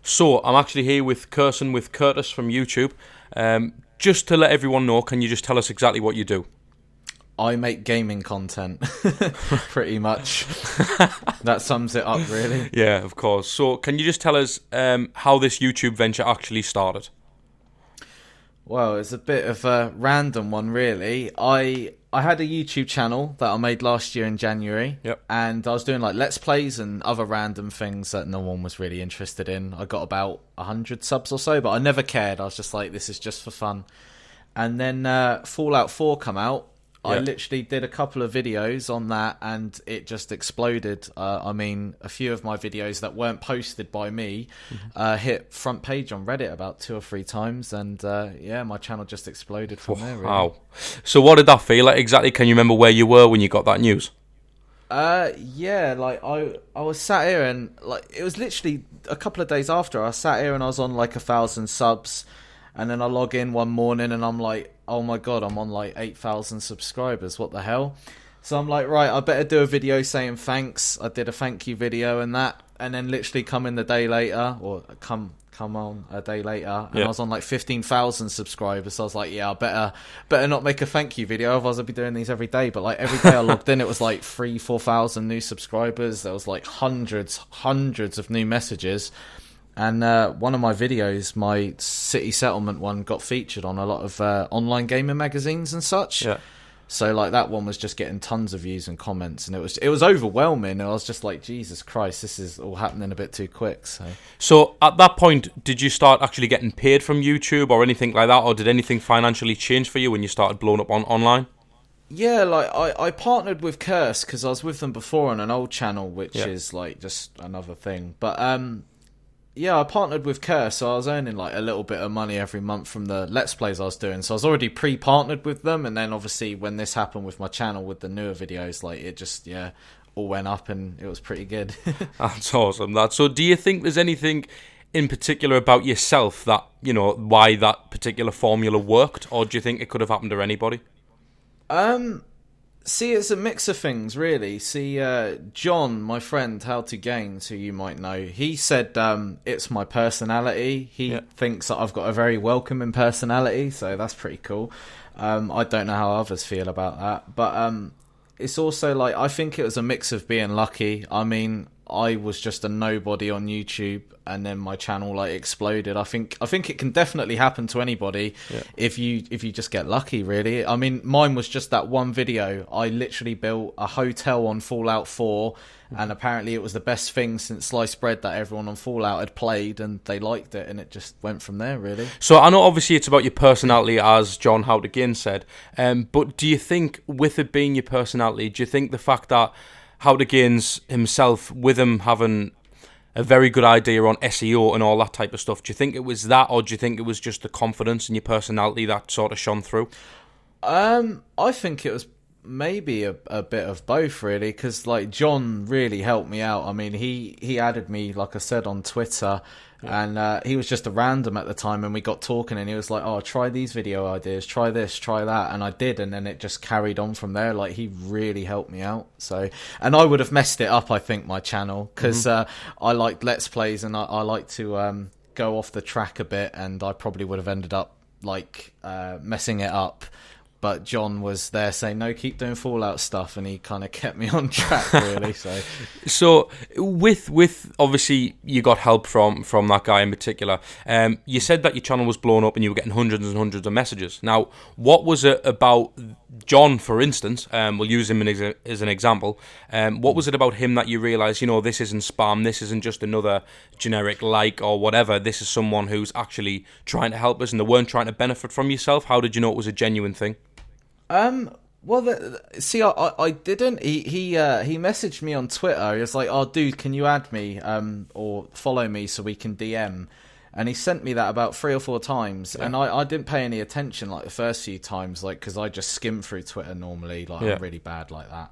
So, I'm actually here with Cursing with Curtis from YouTube. Just to let everyone know, can you just tell us exactly what you do? I make gaming content, pretty much. That sums it up, really. Yeah, of course. So, can you just tell us how this YouTube venture actually started? Well, it's a bit of a random one, really. I had a YouTube channel that I made last year in January. Yep. And I was doing like Let's Plays and other random things that no one was really interested in. I got about 100 subs or so, but I never cared. I was just like, this is just for fun. And then Fallout 4 come out. I literally did a couple of videos on that and it just exploded. I mean, a few of my videos that weren't posted by me hit front page on Reddit about 2 or 3 times. And yeah, my channel just exploded from there, really. Wow. So what did that feel like exactly? Can you remember where you were when you got that news? Yeah, like I was sat here and like it was literally a couple of days after I sat here and I was on like 1,000 subs. And then I log in one morning and I'm like, oh my God, I'm on like 8,000 subscribers. What the hell? So I'm like, right, I better do a video saying thanks. I did a thank you video and that. And then literally come in the day later, or come on a day later, and I was on like 15,000 subscribers. So I was like, yeah, I better not make a thank you video, otherwise I'd be doing these every day. But like every day I logged in, it was like 4,000 new subscribers. There was like hundreds of new messages. And one of my videos, my city settlement one, got featured on a lot of online gaming magazines and such. Yeah. So like that one was just getting tons of views and comments, and it was overwhelming. And I was just like, Jesus Christ, this is all happening a bit too quick. So at that point, did you start actually getting paid from YouTube or anything like that, or did anything financially change for you when you started blowing up online? Yeah, like I partnered with Curse because I was with them before on an old channel, which is like just another thing. But yeah, I partnered with Curse, so I was earning like a little bit of money every month from the Let's Plays I was doing. So I was already pre-partnered with them, and then obviously when this happened with my channel with the newer videos, like it just all went up, and it was pretty good. That's awesome. So do you think there's anything in particular about yourself that, you know, why that particular formula worked, or do you think it could have happened to anybody? See, it's a mix of things, really. See, John, my friend, How to Gains, who you might know, he said it's my personality. He thinks that I've got a very welcoming personality, so that's pretty cool. I don't know how others feel about that, but it's also like, I think it was a mix of being lucky. I mean, I was just a nobody on YouTube, and then my channel like exploded. I think it can definitely happen to anybody if you just get lucky, really. I mean, mine was just that one video. I literally built a hotel on Fallout 4, and apparently it was the best thing since sliced bread that everyone on Fallout had played, and they liked it, and it just went from there, really. So I know obviously it's about your personality, as John Howard again said, but do you think with it being your personality, do you think the fact that Howard Gaines himself, with him having a very good idea on SEO and all that type of stuff, do you think it was that, or do you think it was just the confidence in your personality that sort of shone through? I think it was maybe a bit of both, really, because like John really helped me out. I mean, he added me, like I said, on Twitter, and he was just a random at the time, and we got talking, and he was like, oh, try these video ideas, try this, try that, and I did, and then it just carried on from there. Like, he really helped me out. So, and I would have messed it up, I think, my channel, because I like Let's Plays, and I like to go off the track a bit, and I probably would have ended up like messing it up. But John was there saying, no, keep doing Fallout stuff, and he kind of kept me on track, really. So with obviously you got help from that guy in particular. You said that your channel was blown up and you were getting hundreds and hundreds of messages. Now, what was it about John, for instance? We'll use him as an example. What was it about him that you realised, you know, this isn't spam, this isn't just another generic like or whatever, this is someone who's actually trying to help us and they weren't trying to benefit from yourself? How did you know it was a genuine thing? Well, see, I didn't. He messaged me on Twitter. He was like, "Oh, dude, can you add me or follow me so we can DM?" And he sent me that about 3 or 4 times, and I didn't pay any attention like the first few times, like because I just skim through Twitter normally, like I'm really bad like that.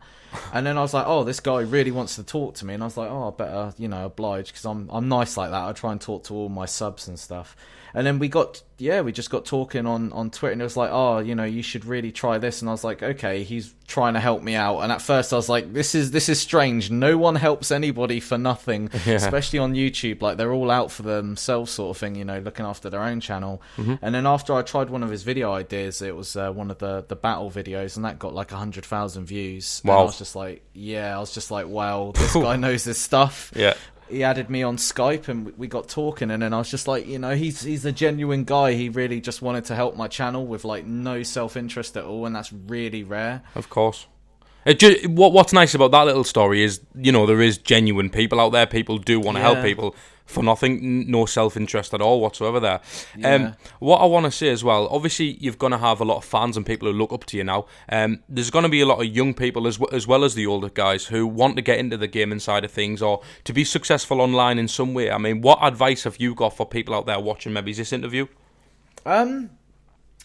And then I was like, "Oh, this guy really wants to talk to me," and I was like, "Oh, I better oblige because I'm nice like that. I try and talk to all my subs and stuff." And then we got we just got talking on Twitter, and it was like, oh, you should really try this. And I was like, okay, he's trying to help me out. And at first I was like, this is strange. No one helps anybody for nothing, especially on YouTube. Like, they're all out for themselves sort of thing, looking after their own channel. And then after I tried one of his video ideas, it was one of the battle videos, and that got like 100,000 views. Wow. And I was just like, wow, this guy knows his stuff. Yeah. He added me on Skype, and we got talking, and then I was just like, he's a genuine guy. He really just wanted to help my channel with like no self-interest at all, and that's really rare. Of course. What's nice about that little story is, there is genuine people out there. People do want to help people for nothing, no self-interest at all whatsoever there. What I want to say as well, obviously you're going to have a lot of fans and people who look up to you now. There's going to be a lot of young people as well as the older guys who want to get into the gaming side of things or to be successful online in some way. I mean, what advice have you got for people out there watching maybe this interview?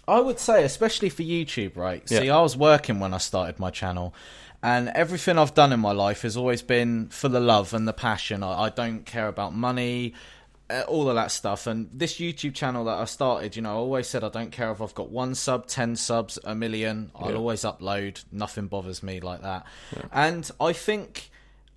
I would say, especially for YouTube, right? Yeah. See, I was working when I started my channel, and everything I've done in my life has always been for the love and the passion. I don't care about money, all of that stuff. And this YouTube channel that I started, I always said I don't care if I've got 1 sub, 10 subs, 1 million. I'll always upload. Nothing bothers me like that. Yeah. And I think...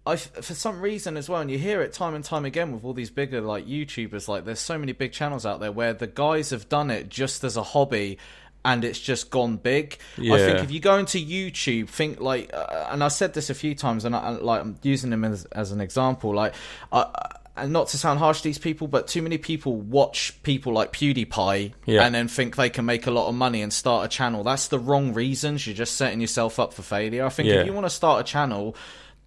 for some reason as well, and you hear it time and time again with all these bigger like YouTubers, like there's so many big channels out there where the guys have done it just as a hobby and it's just gone big. Yeah. I think if you go into YouTube, think like, and I said this a few times, and I'm using them as an example, like, and not to sound harsh to these people, but too many people watch people like PewDiePie and then think they can make a lot of money and start a channel. That's the wrong reasons. You're just setting yourself up for failure. I think if you want to start a channel,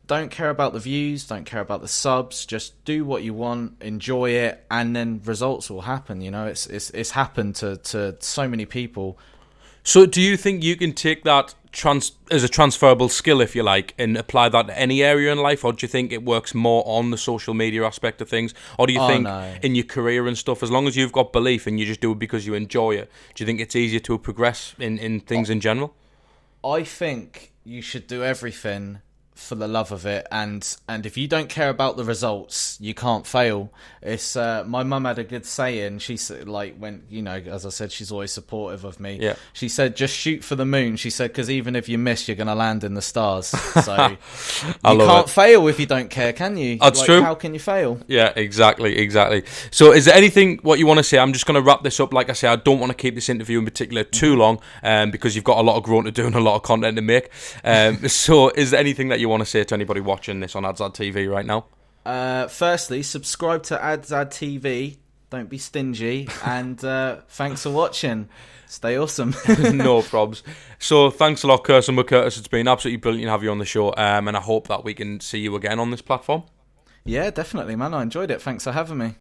don't care about the views, don't care about the subs, just do what you want, enjoy it, and then results will happen. It's happened to so many people. So do you think you can take that as a transferable skill, if you like, and apply that to any area in life, or do you think it works more on the social media aspect of things? Or do you think in your career and stuff, as long as you've got belief and you just do it because you enjoy it, do you think it's easier to progress in things in general? I think you should do everything for the love of it, and if you don't care about the results, you can't fail. It's my mum had a good saying. She said, like, when as I said, she's always supportive of me. Yeah. She said, just shoot for the moon. She said, because even if you miss, you're gonna land in the stars. So you can't fail if you don't care, can you? That's true. How can you fail? Yeah, exactly. So is there anything what you want to say? I'm just going to wrap this up. Like I say, I don't want to keep this interview in particular too long, because you've got a lot of growing to do and a lot of content to make. So is there anything that you want to say to anybody watching this on AdsAd TV right now? Firstly, subscribe to AdsAd TV. Don't be stingy. And thanks for watching. Stay awesome. No probs. So thanks a lot, CursingWithCurtis. It's been absolutely brilliant to have you on the show, and I hope that we can see you again on this platform. Yeah, definitely, man. I enjoyed it. Thanks for having me.